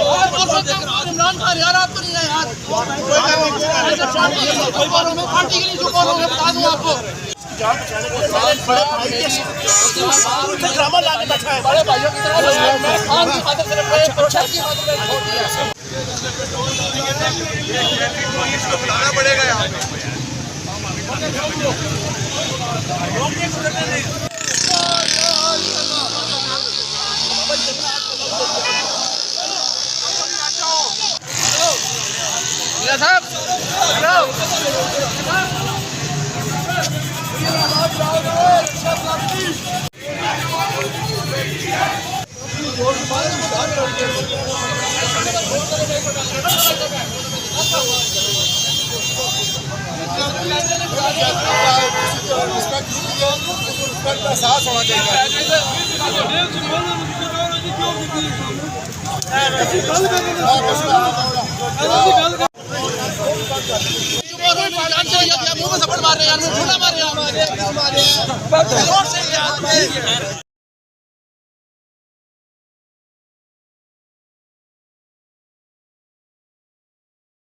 इमरान खान यार आप तो नहीं है यार पार्टी के लिए जो कौन होगा बता दूं आपको ड्रामा लाने बैठा है बड़े भाइयों की तरह खान की खातिर सिर्फ प्रोटेस्ट की खातिर छोड़ दिया इसको बुलाना पड़ेगा यहाँ साहब एहसास होना चाहिए मुंह में थप्पड़ मार रहे हैं यार, मुंह झूठा मार रहे हैं हमारे